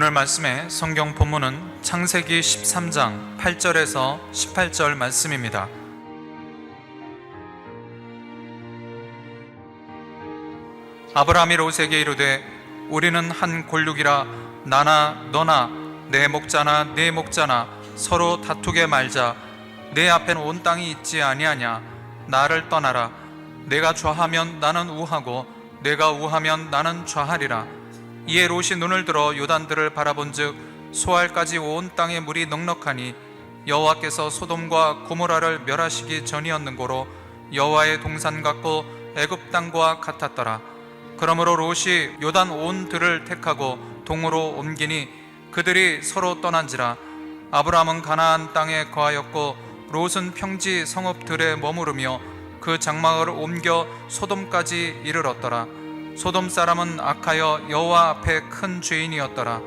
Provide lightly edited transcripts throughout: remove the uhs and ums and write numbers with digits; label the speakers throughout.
Speaker 1: 오늘 말씀의 성경 본문은 창세기 13장 8절에서 18절 말씀입니다. 아브라함이 롯에게 이르되 우리는 한 골육이라 나나 너나 내 목자나 네 목자나 서로 다투게 말자. 내 앞에는 온 땅이 있지 아니하냐. 나를 떠나라. 내가 좌하면 나는 우하고 내가 우하면 나는 좌하리라. 이에 롯이 눈을 들어 요단들을 바라본즉 소알까지 온 땅에 물이 넉넉하니 여호와께서 소돔과 고모라를 멸하시기 전이었는고로 여호와의 동산 같고 애굽 땅과 같았더라. 그러므로 롯이 요단 온 들을 택하고 동으로 옮기니 그들이 서로 떠난지라. 아브라함은 가나안 땅에 거하였고 롯은 평지 성읍 들에 머무르며 그 장막을 옮겨 소돔까지 이르렀더라. 소돔 사람은 악하여 여호와 앞에 큰 죄인이었더라.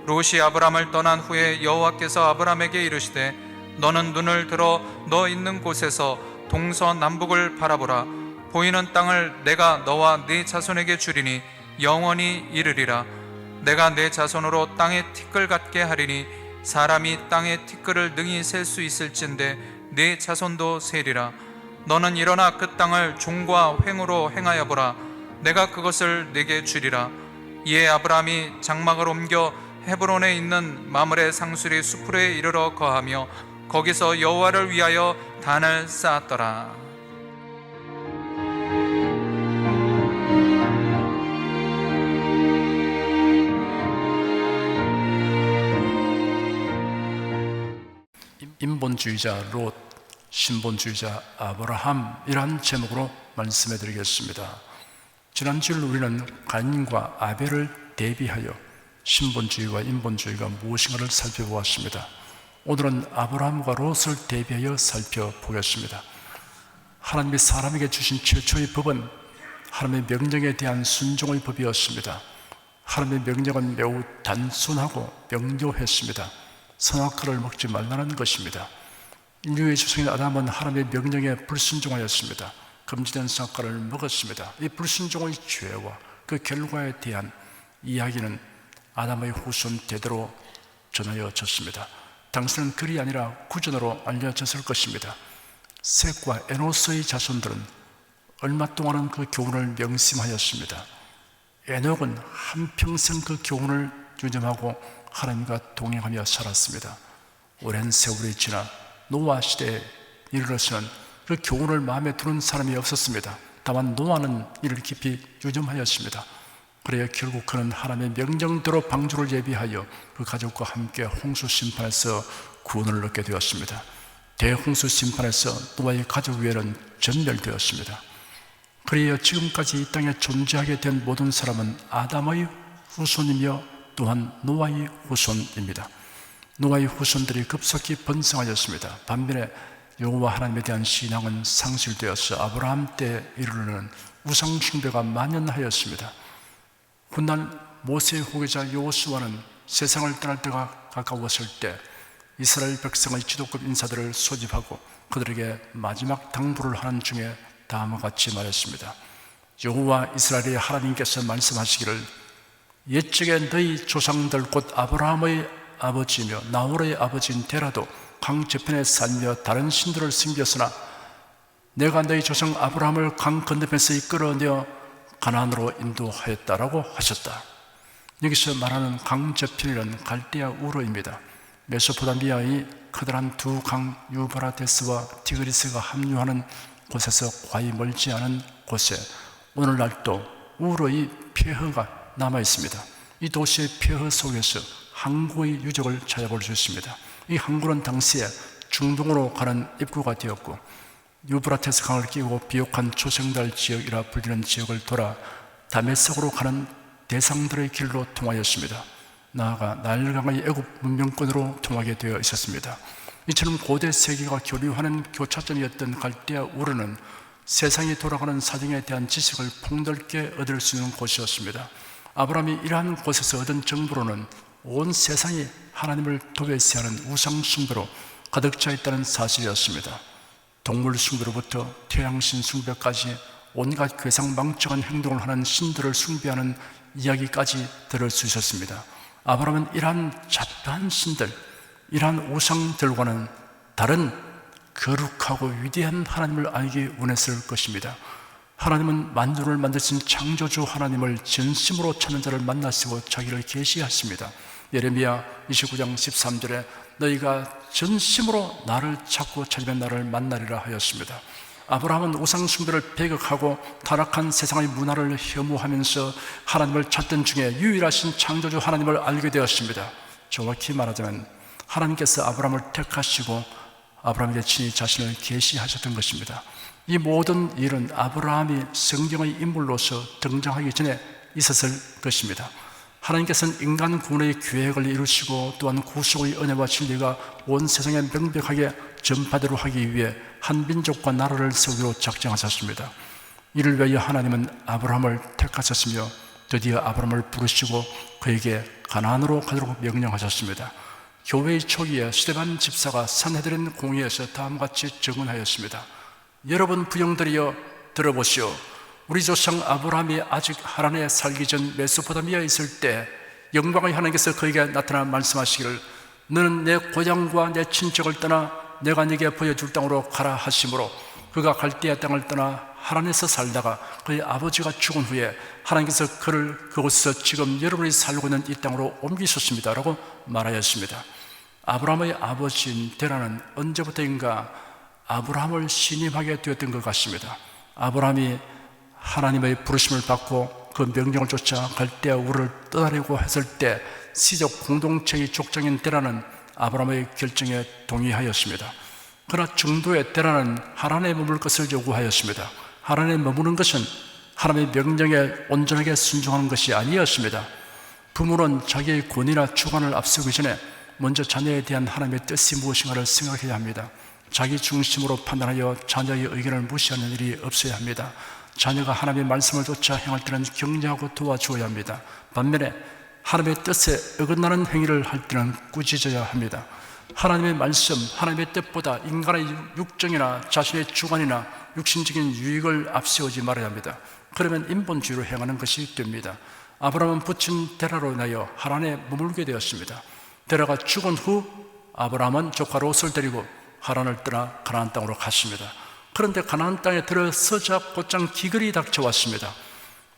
Speaker 1: 롯이 아브라함을 떠난 후에 여호와께서 아브라함에게 이르시되 너는 눈을 들어 너 있는 곳에서 동서남북을 바라보라. 보이는 땅을 내가 너와 네 자손에게 주리니 영원히 이르리라. 내가 내 자손으로 땅의 티끌 같게 하리니 사람이 땅의 티끌을 능히 셀 수 있을진데 네 자손도 세리라. 너는 일어나 그 땅을 종과 횡으로 행하여 보라. 내가 그것을 내게 주리라. 이에 아브라함이 장막을 옮겨 헤브론에 있는 마므레 상수리 수풀에 이르러 거하며 거기서 여호와를 위하여 단을 쌓았더라.
Speaker 2: 인본주의자 롯, 신본주의자 아브라함이란 제목으로 말씀해 드리겠습니다. 지난주일 우리는 가인과 아벨을 대비하여 신본주의와 인본주의가 무엇인가를 살펴보았습니다. 오늘은 아브라함과 롯을 대비하여 살펴보겠습니다. 하나님이 사람에게 주신 최초의 법은 하나님의 명령에 대한 순종의 법이었습니다. 하나님의 명령은 매우 단순하고 명료했습니다. 선악과를 먹지 말라는 것입니다. 인류의 조상인 아담은 하나님의 명령에 불순종하였습니다. 금지된 선악과를 먹었습니다. 이 불순종의 죄와 그 결과에 대한 이야기는 아담의 후손 대대로 전하여졌습니다. 당시는 글이 아니라 구전으로 알려졌을 것입니다. 셋과 에노스의 자손들은 얼마 동안은 그 교훈을 명심하였습니다. 에녹은 한평생 그 교훈을 유념하고 하나님과 동행하며 살았습니다. 오랜 세월이 지나 노아 시대에 이르러서는 그 교훈을 마음에 두는 사람이 없었습니다. 다만 노아는 이를 깊이 유념하였습니다. 그래야 결국 그는 하나님의 명령대로 방주를 예비하여 그 가족과 함께 홍수 심판에서 구원을 얻게 되었습니다. 대홍수 심판에서 노아의 가족 외에는 전멸되었습니다. 그래야 지금까지 이 땅에 존재하게 된 모든 사람은 아담의 후손이며 또한 노아의 후손입니다. 노아의 후손들이 급속히 번성하였습니다. 반면에 여호와 하나님에 대한 신앙은 상실되어서 아브라함 때에 이르르는 우상 숭배가 만연하였습니다. 훗날 모세의 후계자 여호수아는 세상을 떠날 때가 가까웠을 때 이스라엘 백성의 지도급 인사들을 소집하고 그들에게 마지막 당부를 하는 중에 다음과 같이 말했습니다. 여호와 이스라엘의 하나님께서 말씀하시기를 옛적에 너희 조상들 곧 아브라함의 아버지며 나홀의 아버지인 데라도 강 저편에 살며 다른 신들을 섬겼으나 내가 너희 조상 아브라함을 강 건너편에서 이끌어내어 가나안으로 인도하였다라고 하셨다. 여기서 말하는 강 저편이란 갈대아 우르입니다. 메소포타미아의 커다란 두 강 유브라데스와 티그리스가 합류하는 곳에서 과히 멀지 않은 곳에 오늘날도 우르의 폐허가 남아 있습니다. 이 도시의 폐허 속에서 항구의 유적을 찾아볼 수 있습니다. 이 항구는 당시에 중동으로 가는 입구가 되었고 유브라테스 강을 끼고 비옥한 초생달 지역이라 불리는 지역을 돌아 다메섹으로 가는 대상들의 길로 통하였습니다. 나아가 나일강의 애굽 문명권으로 통하게 되어 있었습니다. 이처럼 고대 세계가 교류하는 교차점이었던 갈대아 우르는 세상이 돌아가는 사정에 대한 지식을 폭넓게 얻을 수 있는 곳이었습니다. 아브라함이 이러한 곳에서 얻은 정보로는 온 세상이 하나님을 도외시하는 우상 숭배로 가득 차 있다는 사실이었습니다. 동물 숭배로부터 태양신 숭배까지 온갖 괴상망측한 행동을 하는 신들을 숭배하는 이야기까지 들을 수 있었습니다. 아브라함은 이러한 잡다한 신들, 이러한 우상들과는 다른 거룩하고 위대한 하나님을 알기 원했을 것입니다. 하나님은 만물을 만드신 창조주 하나님을 전심으로 찾는 자를 만나시고 자기를 계시하십니다. 예레미야 29장 13절에 너희가 전심으로 나를 찾고 찾으면 나를 만나리라 하였습니다. 아브라함은 우상숭배를 배격하고 타락한 세상의 문화를 혐오하면서 하나님을 찾던 중에 유일하신 창조주 하나님을 알게 되었습니다. 정확히 말하자면 하나님께서 아브라함을 택하시고 아브라함에게 친히 자신을 계시하셨던 것입니다. 이 모든 일은 아브라함이 성경의 인물로서 등장하기 전에 있었을 것입니다. 하나님께서는 인간 구원의 계획을 이루시고 또한 구속의 은혜와 진리가 온 세상에 명백하게 전파되도록 하기 위해 한 민족과 나라를 세우기로 작정하셨습니다. 이를 위하여 하나님은 아브라함을 택하셨으며 드디어 아브라함을 부르시고 그에게 가나안으로 가도록 명령하셨습니다. 교회의 초기에 스데반 집사가 산헤드린 공회에서 다음과 같이 증언하였습니다. 여러분 부형들이여 들어보시오. 우리 조상 아브라함이 아직 하란에 살기 전 메소포타미아에 있을 때 영광의 하나님께서 그에게 나타나 말씀하시기를 너는 내 고향과 내 친척을 떠나 내가 네게 보여줄 땅으로 가라 하시므로 그가 갈대아 땅을 떠나 하란에서 살다가 그의 아버지가 죽은 후에 하나님께서 그를 그곳에서 지금 여러분이 살고 있는 이 땅으로 옮기셨습니다 라고 말하였습니다. 아브라함의 아버지인 데라는 언제부터인가 아브라함을 신임하게 되었던 것 같습니다. 아브라함이 하나님의 부르심을 받고 그 명령을 쫓아 갈대아 우르를 떠나려고 했을 때 시적 공동체의 족장인 데라는 아브라함의 결정에 동의하였습니다. 그러나 중도의 데라는 하란에 머물 것을 요구하였습니다. 하란에 머무는 것은 하나님의 명령에 온전하게 순종하는 것이 아니었습니다. 부모는 자기의 권위나 주관을 앞세우기 전에 먼저 자녀에 대한 하나님의 뜻이 무엇인가를 생각해야 합니다. 자기 중심으로 판단하여 자녀의 의견을 무시하는 일이 없어야 합니다. 자녀가 하나님의 말씀을 쫓아 행할 때는 격려하고 도와주어야 합니다. 반면에 하나님의 뜻에 어긋나는 행위를 할 때는 꾸짖어야 합니다. 하나님의 말씀, 하나님의 뜻보다 인간의 육정이나 자신의 주관이나 육신적인 유익을 앞세우지 말아야 합니다. 그러면 인본주의로 행하는 것이 됩니다. 아브라함은 부친 데라로 인하여 하란에 머물게 되었습니다. 데라가 죽은 후 아브라함은 조카 롯을 데리고 하란을 떠나 가나안 땅으로 갔습니다. 그런데 가나안 땅에 들어서자 곧장 기근이 닥쳐왔습니다.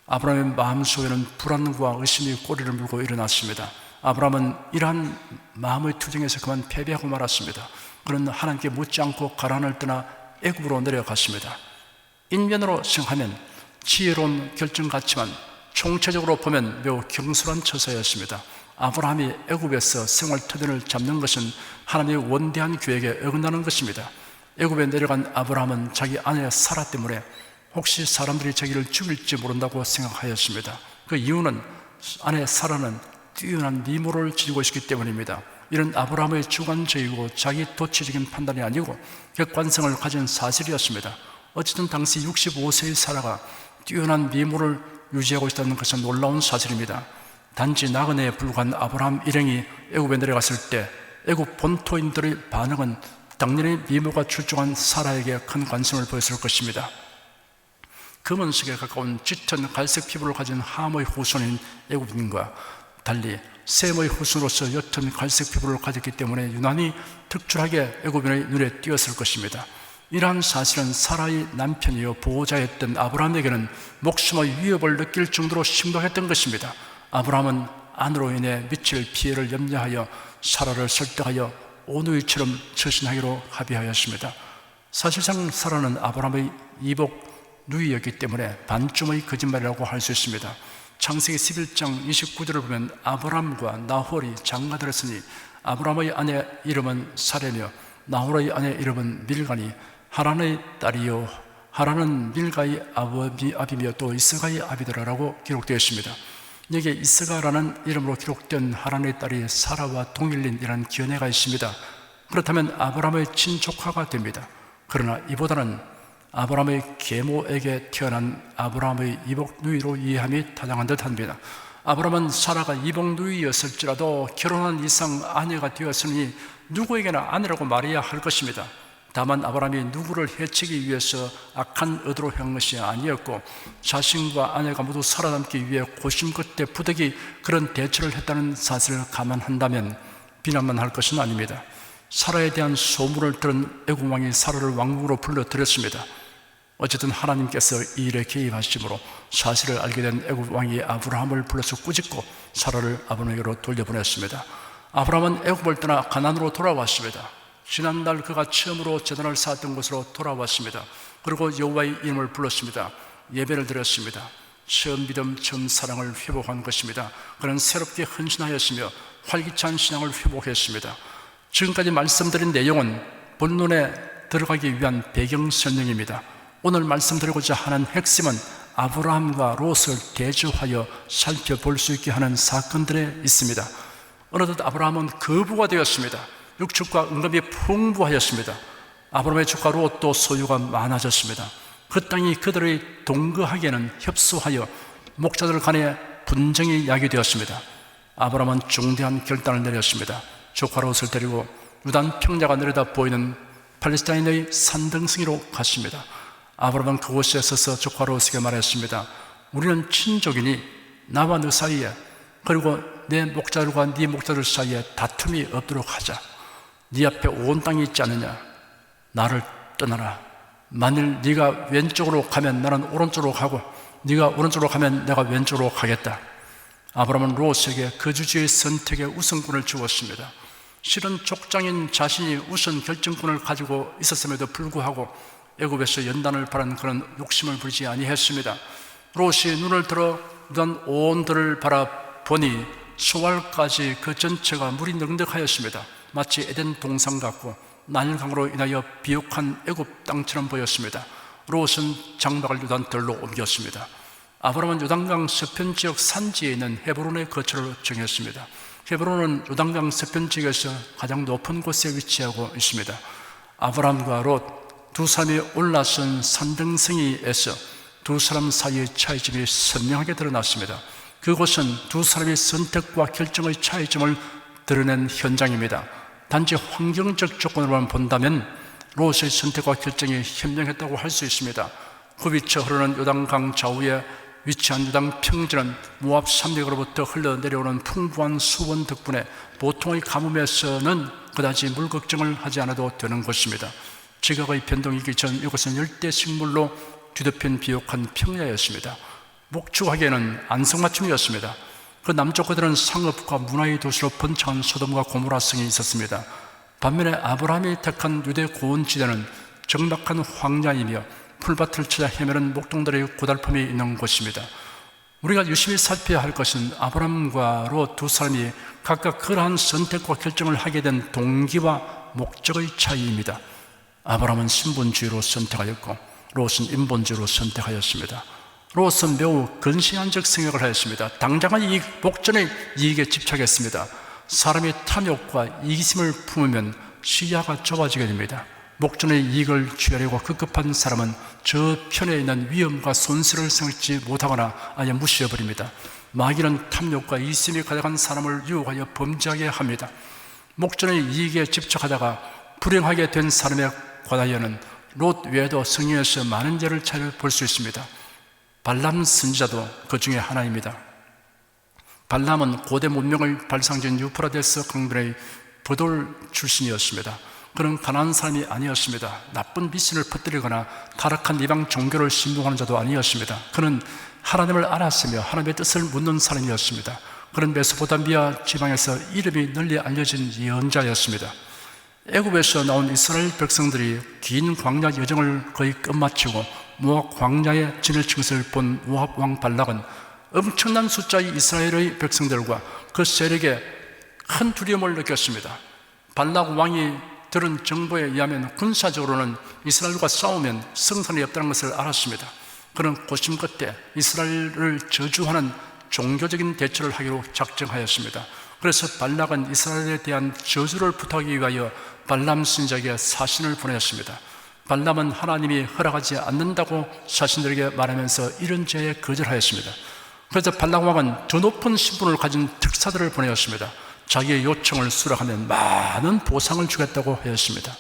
Speaker 2: 아브라함의 마음속에는 불안과 의심이 꼬리를 물고 일어났습니다. 아브라함은 이러한 마음의 투쟁에서 그만 패배하고 말았습니다. 그는 하나님께 묻지 않고 가나안을 떠나 애굽으로 내려갔습니다. 인면으로 생각하면 지혜로운 결정 같지만 총체적으로 보면 매우 경솔한 처사였습니다. 아브라함이 애굽에서 생활 터전을 잡는 것은 하나님의 원대한 계획에 어긋나는 것입니다. 애굽에 내려간 아브라함은 자기 아내 사라 때문에 혹시 사람들이 자기를 죽일지 모른다고 생각하였습니다. 그 이유는 아내 사라는 뛰어난 미모를 지니고 있기 때문입니다. 이런 아브라함의 주관적이고 자기 도취적인 판단이 아니고 객관성을 가진 사실이었습니다. 어쨌든 당시 65세의 사라가 뛰어난 미모를 유지하고 있다는 것은 놀라운 사실입니다. 단지 나그네에 불과한 아브라함 일행이 애굽에 내려갔을 때 애굽 본토인들의 반응은 당연히 미모가 출중한 사라에게 큰 관심을 보였을 것입니다. 금은색에 가까운 짙은 갈색 피부를 가진 함의 후손인 애굽인과 달리 셈의 후손으로서 옅은 갈색 피부를 가졌기 때문에 유난히 특출하게 애굽인의 눈에 띄었을 것입니다. 이러한 사실은 사라의 남편이요 보호자였던 아브라함에게는 목숨의 위협을 느낄 정도로 심각했던 것입니다. 아브라함은 아내로 인해 미칠 피해를 염려하여 사라를 설득하여 오누이처럼 처신하기로 합의하였습니다. 사실상 사라는 아브라함의 이복 누이였기 때문에 반쯤의 거짓말이라고 할 수 있습니다. 창세기 11장 29절을 보면 아브람과 나홀이 장가들었으니 아브람의 아내 이름은 사레며 나홀의 아내 이름은 밀가니 하란의 딸이요 하란은 밀가의 아비며 또 이스가의 아비더라라고 기록되어 있습니다. 여기에 이스가라는 이름으로 기록된 하란의 딸이 사라와 동일린이라는 견해가 있습니다. 그렇다면 아브람의 친조카가 됩니다. 그러나 이보다는 아브라함의 계모에게 태어난 아브라함의 이복 누이로 이해함이 타당한 듯합니다. 아브라함은 사라가 이복 누이였을지라도 결혼한 이상 아내가 되었으니 누구에게나 아내라고 말해야 할 것입니다. 다만 아브라함이 누구를 해치기 위해서 악한 의도로 한 것이 아니었고 자신과 아내가 모두 살아남기 위해 고심 끝에 부득이 그런 대처를 했다는 사실을 감안한다면 비난만 할 것은 아닙니다. 사라에 대한 소문을 들은 애굽 왕이 사라를 왕궁으로 불러들였습니다. 어쨌든 하나님께서 이 일에 개입하심으로 사실을 알게 된 애굽 왕이 아브라함을 불러서 꾸짖고 사라를 아브라함에게로 돌려보냈습니다. 아브라함은 애굽을 떠나 가나안으로 돌아왔습니다. 지난날 그가 처음으로 제단을 쌓았던 곳으로 돌아왔습니다. 그리고 여호와의 이름을 불렀습니다. 예배를 드렸습니다. 처음 믿음, 처음 사랑을 회복한 것입니다. 그는 새롭게 헌신하였으며 활기찬 신앙을 회복했습니다. 지금까지 말씀드린 내용은 본론에 들어가기 위한 배경 설명입니다. 오늘 말씀드리고자 하는 핵심은 아브라함과 롯을 대조하여 살펴볼 수 있게 하는 사건들에 있습니다. 어느덧 아브라함은 거부가 되었습니다. 육축과 은금이 풍부하였습니다. 아브라함의 조카 롯도 소유가 많아졌습니다. 그 땅이 그들의 동거하기에는 협소하여 목자들 간에 분쟁이 야기되었습니다. 아브라함은 중대한 결단을 내렸습니다. 조카 롯을 데리고 유단 평야가 내려다 보이는 팔레스타인의 산등성이로 갔습니다. 아브라함은 그곳에 서서 조카 롯에게 말했습니다. 우리는 친족이니 나와 너 사이에 그리고 내 목자들과 네 목자들 사이에 다툼이 없도록 하자. 네 앞에 온 땅이 있지 않느냐? 나를 떠나라. 만일 네가 왼쪽으로 가면 나는 오른쪽으로 가고 네가 오른쪽으로 가면 내가 왼쪽으로 가겠다. 아브라함은 롯에게 거주지의 선택의 우선권을 주었습니다. 실은 족장인 자신이 우선 결정권을 가지고 있었음에도 불구하고 애굽에서 연단을 바란 그런 욕심을 부리지 아니했습니다. 롯이 눈을 들어 온 들을 바라보니 수월까지 그 전체가 물이 넉넉하였습니다. 마치 에덴 동산 같고 나일강으로 인하여 비옥한 애굽 땅처럼 보였습니다. 롯은 장막을 요단들로 옮겼습니다. 아브라함은 요단강 서편 지역 산지에 있는 헤브론의 거처를 정했습니다. 헤브론은 요단강 서편 지역에서 가장 높은 곳에 위치하고 있습니다. 아브라함과 롯 두 사람이 올라선 산등성이에서 두 사람 사이의 차이점이 선명하게 드러났습니다. 그곳은 두 사람의 선택과 결정의 차이점을 드러낸 현장입니다. 단지 환경적 조건으로만 본다면 롯의 선택과 결정이 현명했다고 할 수 있습니다. 굽이쳐 흐르는 요단강 좌우에 위치한 요단 평지는 모압 산맥으로부터 흘러내려오는 풍부한 수원 덕분에 보통의 가뭄에서는 그다지 물 걱정을 하지 않아도 되는 곳입니다. 지각의 변동이기 전 이곳은 열대 식물로 뒤덮인 비옥한 평야였습니다. 목축하기에는 안성맞춤이었습니다. 그 남쪽 그들은 상업과 문화의 도시로 번창한 소돔과 고모라성이 있었습니다. 반면에 아브라함이 택한 유대 고원지대는 적막한 황야이며 풀밭을 찾아 헤매는 목동들의 고달픔이 있는 곳입니다. 우리가 유심히 살펴야 할 것은 아브라함과 롯 두 사람이 각각 그러한 선택과 결정을 하게 된 동기와 목적의 차이입니다. 아브라함은 신분주의로 선택하였고 롯은 인본주의로 선택하였습니다. 롯은 매우 근시안적 생각을 하였습니다. 당장의 이익, 목전의 이익에 집착했습니다. 사람이 탐욕과 이기심을 품으면 시야가 좁아지게 됩니다. 목전의 이익을 취하려고 급급한 사람은 저 편에 있는 위험과 손실을 생각지 못하거나 아예 무시해버립니다. 마귀는 탐욕과 이기심이 가득한 사람을 유혹하여 범죄하게 합니다. 목전의 이익에 집착하다가 불행하게 된 사람의 관하여는 롯 외에도 성경에서 많은 예를 찾아볼 수 있습니다. 발람 선지자도 그 중에 하나입니다. 발람은 고대 문명의 발상지인 유프라데스 강변의 버돌 출신이었습니다. 그는 가난한 사람이 아니었습니다. 나쁜 미신을 퍼뜨리거나 타락한 이방 종교를 신봉하는 자도 아니었습니다. 그는 하나님을 알았으며 하나님의 뜻을 묻는 사람이었습니다. 그는 메소포타미아 지방에서 이름이 널리 알려진 예언자였습니다. 애굽에서 나온 이스라엘 백성들이 긴 광야 여정을 거의 끝마치고 모압 광야에 진을 친 것을 본 모압 왕 발락은 엄청난 숫자의 이스라엘의 백성들과 그 세력에 큰 두려움을 느꼈습니다. 발락 왕이 들은 정보에 의하면 군사적으로는 이스라엘과 싸우면 승산이 없다는 것을 알았습니다. 그는 고심 끝에 이스라엘을 저주하는 종교적인 대처를 하기로 작정하였습니다. 그래서 발락은 이스라엘에 대한 저주를 부탁하기 위하여 발람 선지자에게 사신을 보냈습니다. 발람은 하나님이 허락하지 않는다고 자신들에게 말하면서 이런 죄에 거절하였습니다. 그래서 발락 왕은 더 높은 신분을 가진 특사들을 보내었습니다. 자기의 요청을 수락하면 많은 보상을 주겠다고 하였습니다.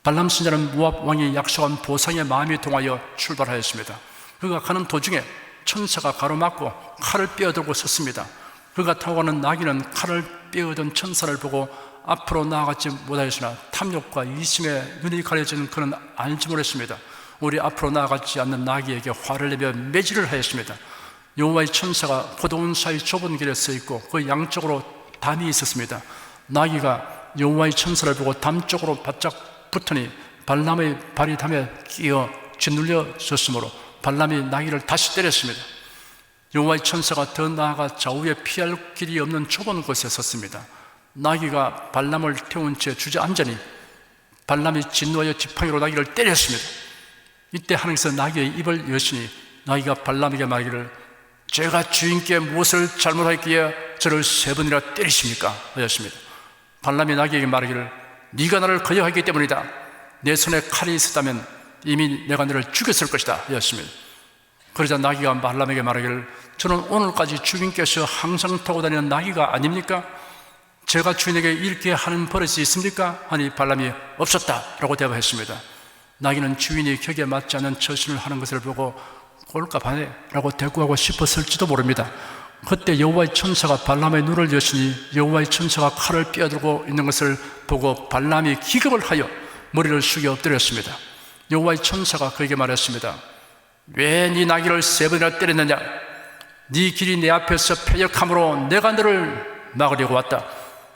Speaker 2: 발람 선지자는 모압 왕이 약속한 보상의 마음이 동하여 출발하였습니다. 그가 가는 도중에 천사가 가로막고 칼을 빼어들고 섰습니다. 그가 타고 가는 나귀는 칼을 빼어든 천사를 보고 앞으로 나아가지 못하였으나 탐욕과 이심에 눈이 가려진 그는 알지 못했습니다. 우리 앞으로 나아가지 않는 나귀에게 화를 내며 매질을 하였습니다. 여호와의 천사가 포도원 사이 좁은 길에 서 있고 그 양쪽으로 담이 있었습니다. 나귀가 여호와의 천사를 보고 담 쪽으로 바짝 붙으니 발람의 발이 담에 끼어 짓눌려졌으므로 발람이 나귀를 다시 때렸습니다. 여호와의 천사가 더 나아가 좌우에 피할 길이 없는 좁은 곳에 섰습니다. 나귀가 발람을 태운 채 주저앉으니 발람이 진노하여 지팡이로 나귀를 때렸습니다. 이때 하나님께서 나귀의 입을 여시니 나귀가 발람에게 말하기를 제가 주인께 무엇을 잘못하였기에 저를 3번이나 때리십니까? 하였습니다. 발람이 나귀에게 말하기를 네가 나를 거역하기 때문이다. 내 손에 칼이 있었다면 이미 내가 너를 죽였을 것이다. 하였습니다. 그러자 나귀가 발람에게 말하기를 저는 오늘까지 주인께서 항상 타고 다니는 나귀가 아닙니까? 제가 주인에게 이렇게 하는 버릇이 있습니까? 하니 발람이 없었다 라고 대답했습니다. 나귀는 주인이 격에 맞지 않는 처신을 하는 것을 보고 꼴값하네 라고 대꾸하고 싶었을지도 모릅니다. 그때 여호와의 천사가 발람의 눈을 여시니 여호와의 천사가 칼을 빼어들고 있는 것을 보고 발람이 기겁을 하여 머리를 숙여 엎드렸습니다. 여호와의 천사가 그에게 말했습니다. 왜 네 나귀를 3번이나 때렸느냐? 네 길이 내 앞에서 패역함으로 내가 너를 막으려고 왔다.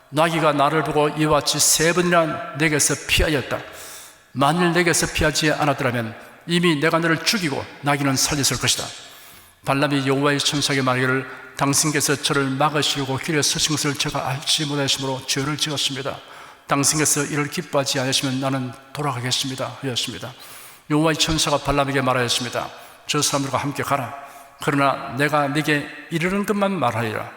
Speaker 2: 나귀가 나를 보고 이와 같이 3번이나 내게서 피하였다. 만일 내게서 피하지 않았더라면 이미 내가 너를 죽이고 나귀는 살렸을 것이다. 발람이 여호와의 천사에게 말하기를 당신께서 저를 막으시려고 길에 서신 것을 제가 알지 못하심으로 죄를 지었습니다. 당신께서 이를 기뻐하지 않으시면 나는 돌아가겠습니다. 하였습니다. 여호와의 천사가 발람에게 말하였습니다. 저 사람들과 함께 가라. 그러나 내가 네게 이르는 것만 말하리라.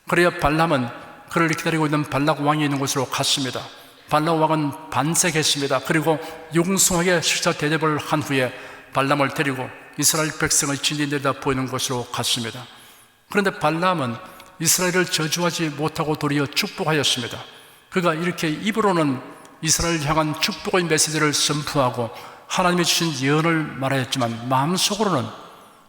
Speaker 2: 그래야 발람은 그를 기다리고 있는 발락 왕이 있는 곳으로 갔습니다. 발락 왕은 반색했습니다. 그리고 용숭하게 실사 대접을 한 후에 발람을 데리고 이스라엘 백성의 진이 내다 보이는 곳으로 갔습니다. 그런데 발람은 이스라엘을 저주하지 못하고 도리어 축복하였습니다. 그가 이렇게 입으로는 이스라엘을 향한 축복의 메시지를 선포하고 하나님이 주신 예언을 말하였지만 마음속으로는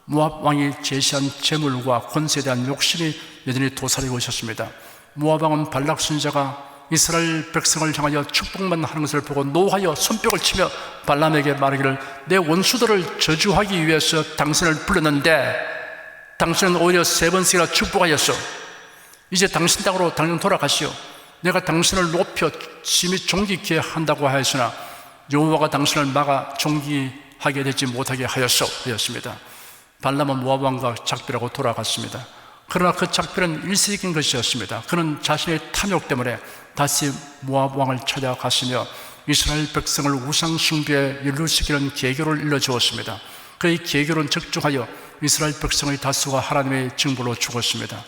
Speaker 2: 모압 왕이 제시한 재물과 권세에 대한 욕심이 여전히 도사리고 있었습니다. 모압 왕은 발락 선지자가 이스라엘 백성을 향하여 축복만 하는 것을 보고 노하여 손뼉을 치며 발람에게 말하기를 내 원수들을 저주하기 위해서 당신을 불렀는데 당신은 오히려 3번씩이나 축복하였어. 이제 당신 땅으로 당장 돌아가시오. 내가 당신을 높여 심히 존귀케 한다고 하였으나 여호와가 당신을 막아 존귀하게 되지 못하게 하였소. 하였습니다. 발람은 모압 왕과 작별하고 돌아갔습니다. 그러나 그 작별은 일시적인 것이었습니다. 그는 자신의 탐욕 때문에 다시 모압 왕을 찾아갔으며 이스라엘 백성을 우상 숭배에 연루시키는 계교를 일러주었습니다. 그의 계교는 적중하여 이스라엘 백성의 다수가 하나님의 징벌로 죽었습니다.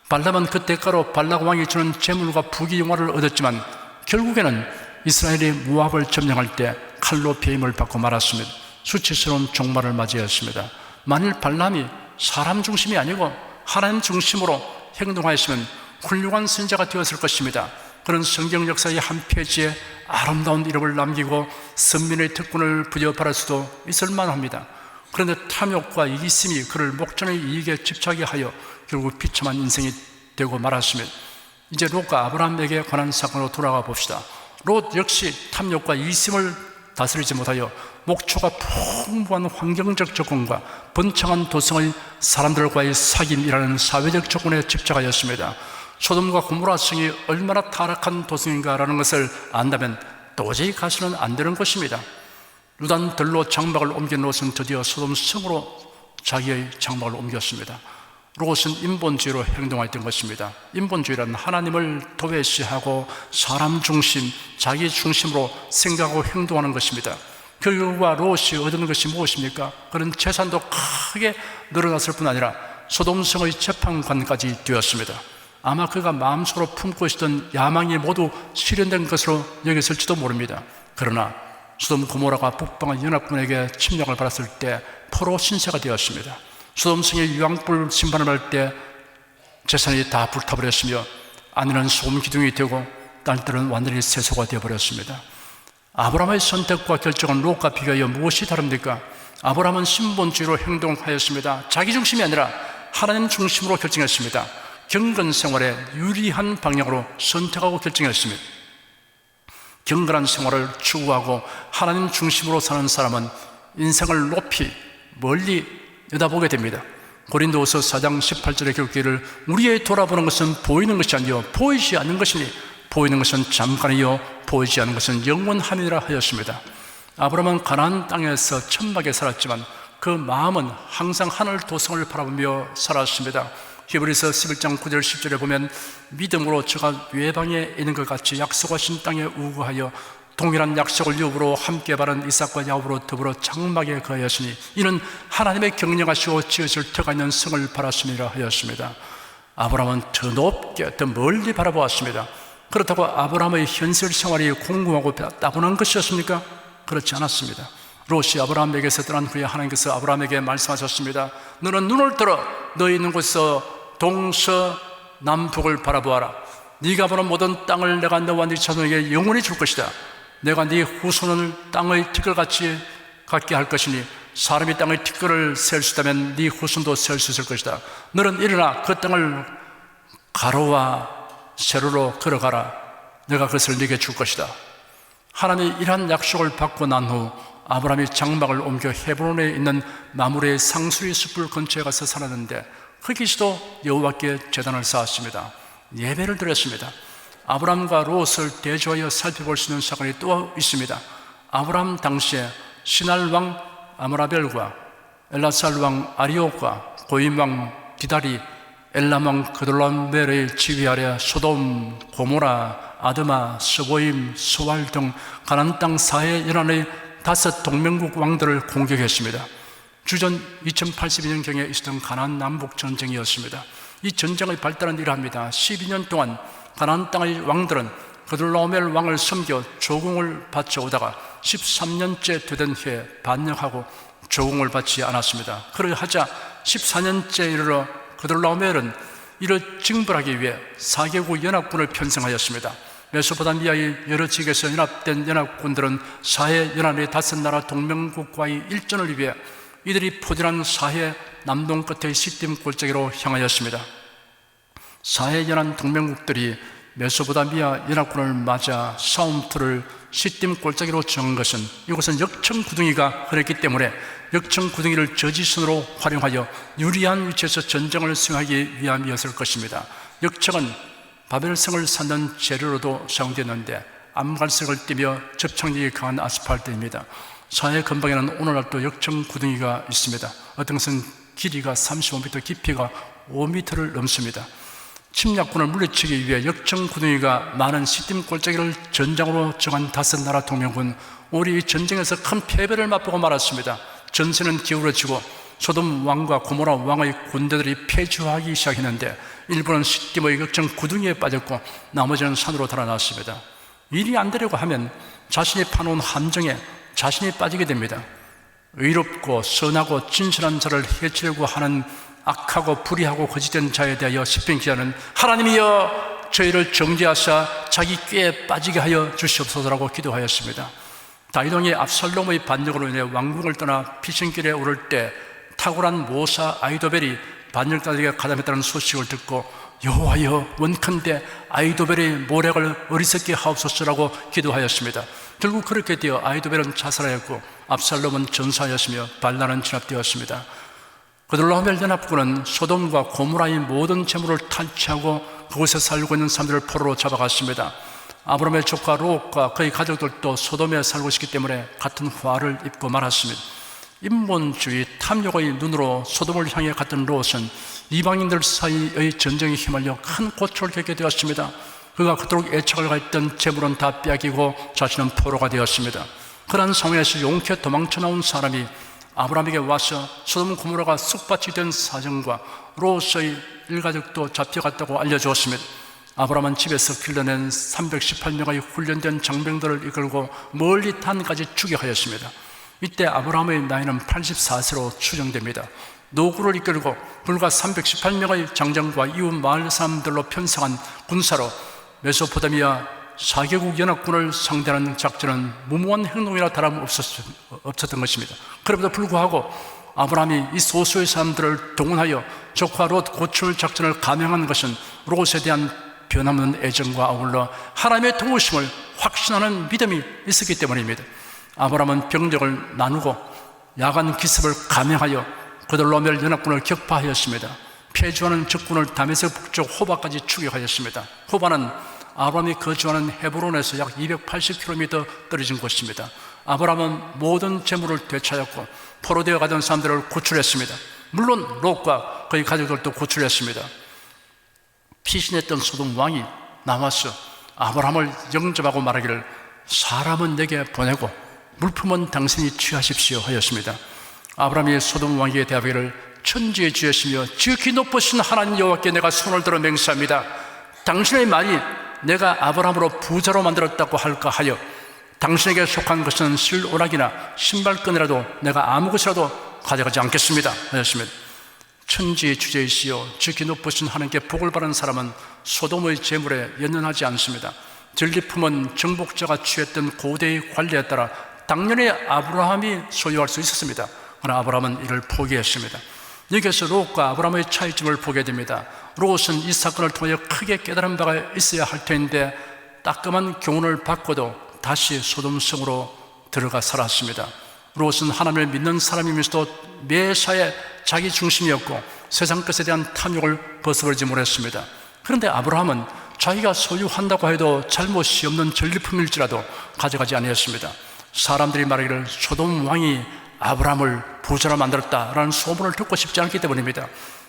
Speaker 2: 발람은 그 대가로 발락 왕이 주는 재물과 부귀 영화를 얻었지만 결국에는 이스라엘이 모압을 점령할 때 칼로 배임을 받고 말았습니다. 수치스러운 종말을 맞이했습니다. 만일 발람이 사람 중심이 아니고 하나님 중심으로 행동하였으면 훌륭한 선지자가 되었을 것입니다. 그런 성경 역사의 한 페이지에 아름다운 이름을 남기고 선민의 특권을 부여받을 수도 있을 만합니다. 그런데 탐욕과 이기심이 그를 목전의 이익에 집착하게 하여 결국 비참한 인생이 되고 말았습니다. 이제 롯과 아브라함에게 관한 사건으로 돌아가 봅시다. 롯 역시 탐욕과 이기심을 다스리지 못하여 목초가 풍부한 환경적 조건과 번창한 도성의 사람들과의 사귐이라는 사회적 조건에 집착하였습니다. 소돔과 고모라 성이 얼마나 타락한 도성인가라는 것을 안다면 도저히 가서는 안 되는 것입니다. 루단들로 장막을 옮긴 롯은 드디어 소돔 성으로 자기의 장막을 옮겼습니다. 롯은 인본주의로 행동했던 것입니다. 인본주의란 하나님을 도외시하고 사람 중심, 자기 중심으로 생각하고 행동하는 것입니다. 그 결과 롯이 얻은 것이 무엇입니까? 그런 재산도 크게 늘어났을 뿐 아니라 소돔성의 재판관까지 되었습니다. 아마 그가 마음속으로 품고 있었던 야망이 모두 실현된 것으로 여겼을지도 모릅니다. 그러나 소돔 고모라가 북방의 연합군에게 침략을 받았을 때 포로 신세가 되었습니다. 소돔성의 유황불 심판을 할 때 재산이 다 불타버렸으며 아내는 소금 기둥이 되고 딸들은 완전히 세소가 되어버렸습니다. 아브라함의 선택과 결정은 롯과 비교하여 무엇이 다릅니까? 아브라함은 신본주의로 행동하였습니다. 자기 중심이 아니라 하나님 중심으로 결정했습니다. 경건 생활에 유리한 방향으로 선택하고 결정했습니다. 경건한 생활을 추구하고 하나님 중심으로 사는 사람은 인생을 높이 멀리 내다보게 됩니다. 고린도후서 4장 18절의 기록기를 우리의 돌아보는 것은 보이는 것이 아니요 보이지 않는 것이니 보이는 것은 잠깐이요 보이지 않는 것은 영원함이라 하였습니다. 아브라함은 가나안 땅에서 천박에 살았지만 그 마음은 항상 하늘 도성을 바라보며 살았습니다. 히브리서 11장 9절 10절에 보면 믿음으로 저가 외방에 있는 것 같이 약속하신 땅에 우거하여 동일한 약속을 유업으로 함께 바른 이삭과 야곱으로 더불어 장막에 거하였으니 이는 하나님의 경영하시고 지으실 터가 있는 성을 바랐음이라 하였습니다. 아브라함은 더 높게 더 멀리 바라보았습니다. 그렇다고 아브라함의 현실 생활이 공공하고 따분한 것이었습니까? 그렇지 않았습니다. 롯이 아브라함에게서 떠난 후에 하나님께서 아브라함에게 말씀하셨습니다. 너는 눈을 들어 너희 있는 곳에서 동서남북을 바라보아라. 네가 보는 모든 땅을 내가 너와 네 자손에게 영원히 줄 것이다. 내가 네 후손을 땅의 티끌같이 갖게 할 것이니 사람이 땅의 티끌을 셀 수 있다면 네 후손도 셀 수 있을 것이다. 너는 일어나 그 땅을 가로와 세로로 걸어가라. 내가 그것을 네게 줄 것이다. 하나님이 이러한 약속을 받고 난 후 아브라함이 장막을 옮겨 헤브론에 있는 마므레의 상수리 숲을 근처에 가서 살았는데 거기서도 여호와께 제단을 쌓았습니다. 예배를 드렸습니다. 아브라함과 롯을 대조하여 살펴볼 수 있는 사건이 또 있습니다. 아브라함 당시에 시날 왕 아므라벨과 엘라살 왕 아리옥과 고임 왕 디다리, 엘람 왕 그돌라멜의 지휘 아래 소돔, 고모라, 아드마, 스보임, 스왈 등 가나안 땅 사해 연안의 5 동맹국 왕들을 공격했습니다. 주전 2082년경에 있었던 가나안 남북 전쟁이었습니다. 이 전쟁의 발달은 이러합니다. 12년 동안 가나안 땅의 왕들은 그돌라오멜 왕을 섬겨 조공을 바쳐오다가 13년째 되던 해에 반역하고 조공을 받지 않았습니다. 그러하자 14년째 이르러 그돌라오멜은 이를 징벌하기 위해 4개국 연합군을 편성하였습니다. 메소포타미아의 여러 지역에서 연합된 연합군들은 사해 연안의 5나라 동맹국과의 일전을 위해 이들이 포진한 사해 남동 끝의 시딤 골짜기로 향하였습니다. 사해 연안 동맹국들이 메소포타미아 연합군을 맞아 싸움터를 시딤 골짜기로 정한 것은 이곳은 역청 구덩이가 흐렸기 때문에 역청 구덩이를 저지선으로 활용하여 유리한 위치에서 전쟁을 수행하기 위함이었을 것입니다. 역청은 바벨성을 쌓는 재료로도 사용되었는데 암갈색을 띠며 접착력이 강한 아스팔트입니다. 사해 근방에는 오늘날도 역청 구덩이가 있습니다. 어떤 것은 길이가 35m, 깊이가 5m를 넘습니다. 침략군을 물리치기 위해 역청 구덩이가 많은 시딤 골짜기를 전장으로 정한 5나라 동맹군, 우리 전쟁에서 큰 패배를 맛보고 말았습니다. 전세는 기울어지고 소돔 왕과 고모라 왕의 군대들이 폐주하기 시작했는데 일부는 시딤의 역청 구덩이에 빠졌고 나머지는 산으로 달아났습니다. 일이 안 되려고 하면 자신이 파놓은 함정에 자신이 빠지게 됩니다. 의롭고 선하고 진실한 자를 해치려고 하는 악하고 불의하고 거짓된 자에 대하여 시편 기자는 하나님이여 저희를 정죄하사 자기 꾀에 빠지게 하여 주시옵소서라고 기도하였습니다. 다윗왕이 압살롬의 반역으로 인해 왕궁을 떠나 피신길에 오를 때 탁월한 모사 아히도벨이 반역자들에게 가담했다는 소식을 듣고 여호와여 원컨대 아히도벨의 모략을 어리석게 하옵소서라고 기도하였습니다. 결국 그렇게 되어 아히도벨은 자살하였고 압살롬은 전사하였으며 반란은 진압되었습니다. 그돌라오멜 연합군은 소돔과 고모라의 모든 재물을 탈취하고 그곳에 살고 있는 사람들을 포로로 잡아갔습니다. 아브라함의 조카 롯과 그의 가족들도 소돔에 살고 있기 때문에 같은 화를 입고 말았습니다. 인본주의 탐욕의 눈으로 소돔을 향해 갔던 롯은 이방인들 사이의 전쟁에 휘말려 큰 고초를 겪게 되었습니다. 그가 그토록 애착을 가했던 재물은 다 빼앗기고 자신은 포로가 되었습니다. 그런 상황에서 용케 도망쳐 나온 사람이 아브라함에게 와서 소돔 고모라가 쑥밭이 된 사정과 롯의 일가족도 잡혀갔다고 알려주었습니다. 아브라함은 집에서 길러낸 318명의 훈련된 장병들을 이끌고 멀리 단까지 추격하였습니다. 이때 아브라함의 나이는 84세로 추정됩니다. 노구를 이끌고 불과 318명의 장정과 이웃 마을 사람들로 편성한 군사로 메소포타미아 4개국 연합군을 상대하는 작전은 무모한 행동이나 다름없었던 것입니다. 그럼에도 불구하고 아브라함이 이 소수의 사람들을 동원하여 적과 롯 고출 작전을 감행한 것은 롯에 대한 변함없는 애정과 아울러 하나님의 도우심을 확신하는 믿음이 있었기 때문입니다. 아브라함은 병력을 나누고 야간 기습을 감행하여 그들로멜 연합군을 격파하였습니다. 패주하는 적군을 다메섹 북쪽 호바까지 추격하였습니다. 호바는 아브라함이 거주하는 헤브론에서 약 280km 떨어진 곳입니다. 아브라함은 모든 재물을 되찾았고 포로되어 가던 사람들을 구출했습니다. 물론 롯과 그의 가족들도 구출했습니다. 피신했던 소돔 왕이 나와서 아브라함을 영접하고 말하기를 사람은 내게 보내고 물품은 당신이 취하십시오 하였습니다. 아브라함이 소돔 왕에게 대하기를 천지의 주여시며 지극히 높으신 하나님 여호와께 내가 손을 들어 맹세합니다. 당신의 말이 내가 아브라함으로 부자로 만들었다고 할까 하여 당신에게 속한 것은 실오락이나 신발끈이라도 내가 아무 것이라도 가져가지 않겠습니다 하였습니다. 천지의 주제이시여 지극히 높으신 하나님께 복을 바라는 사람은 소돔의 재물에 연연하지 않습니다. 전리품은 정복자가 취했던 고대의 관리에 따라 당연히 아브라함이 소유할 수 있었습니다. 그러나 아브라함은 이를 포기했습니다. 여기에서 롯과 아브라함의 차이점을 보게 됩니다. 롯은 이 사건을 통하여 크게 깨달은 바가 있어야 할 텐데 따끔한 교훈을 받고도 다시 소돔성으로 들어가 살았습니다. 롯은 하나님을 믿는 사람이면서도 매사에 자기 중심이었고 세상 것에 대한 탐욕을 벗어버리지 못했습니다. 그런데 아브라함은 자기가 소유한다고 해도 잘못이 없는 전리품일지라도 가져가지 아니했습니다. 사람들이 말하기를 소돔 왕이 아브라함을 부자로 만들었다라는 소문을 듣고 싶지 않기 때문입니다.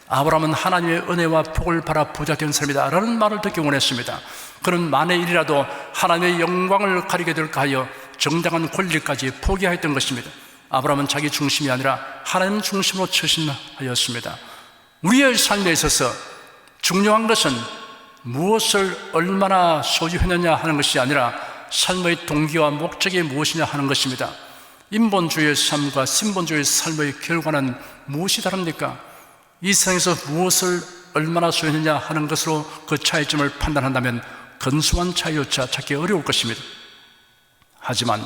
Speaker 2: 아브라함은 하나님의 은혜와 복을 바라 부자 된 사람이다 라는 말을 듣기 원했습니다. 그는 만의 일이라도 하나님의 영광을 가리게 될까 하여 정당한 권리까지 포기하였던 것입니다. 아브라함은 자기 중심이 아니라 하나님 중심으로 처신하였습니다. 우리의 삶에 있어서 중요한 것은 무엇을 얼마나 소유했느냐 하는 것이 아니라 삶의 동기와 목적이 무엇이냐 하는 것입니다. 인본주의의 삶과 신본주의의 삶의 결과는 무엇이 다릅니까? 이 세상에서 무엇을 얼마나 소유했느냐 하는 것으로 그 차이점을 판단한다면 근소한 차이조차 찾기 어려울 것입니다. 하지만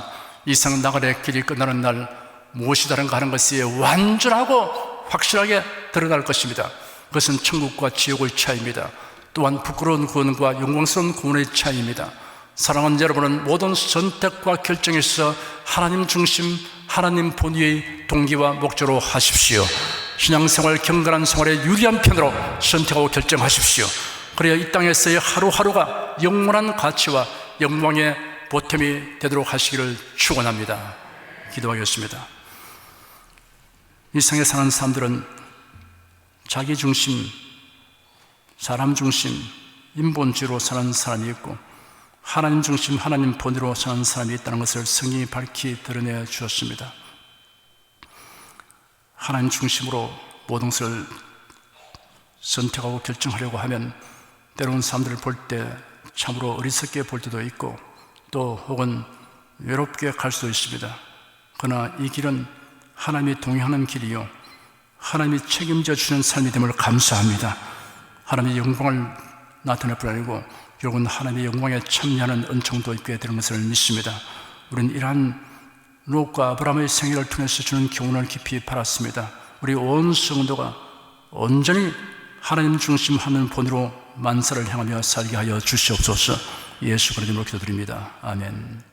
Speaker 2: 이 세상 나날의 길이 끝나는 날 무엇이 다른가 하는 것이 완전하고 확실하게 드러날 것입니다. 그것은 천국과 지옥의 차이입니다. 또한 부끄러운 구원과 영광스러운 구원의 차이입니다. 사랑하는 여러분은 모든 선택과 결정에 있어서 하나님 중심, 하나님 본위의 동기와 목적으로 하십시오. 신앙생활, 경건한 생활에 유리한 편으로 선택하고 결정하십시오. 그래야 이 땅에서의 하루하루가 영원한 가치와 영광의 보탬이 되도록 하시기를 축원합니다. 기도하겠습니다. 이 세상에 사는 사람들은 자기 중심, 사람 중심, 인본주의로 사는 사람이 있고 하나님 중심, 하나님 본위로 사는 사람이 있다는 것을 성경이 밝히 드러내 주었습니다. 하나님 중심으로 모든 것을 선택하고 결정하려고 하면 때로는 사람들을 볼 때 참으로 어리석게 볼 때도 있고 또 혹은 외롭게 갈 수도 있습니다. 그러나 이 길은 하나님이 동행하는 길이요 하나님이 책임져 주는 삶이 됨을 감사합니다. 하나님의 영광을 나타낼 뿐 아니고 결국은 하나님의 영광에 참여하는 은총도 있게 되는 것을 믿습니다. 우리는 이러한 롯과 아브라함의 생애를 통해서 주는 교훈을 깊이 바랐습니다. 우리 온 성도가 온전히 하나님 중심 하는 본으로 만사를 향하며 살게 하여 주시옵소서. 예수 그리스도로 기도드립니다. 아멘.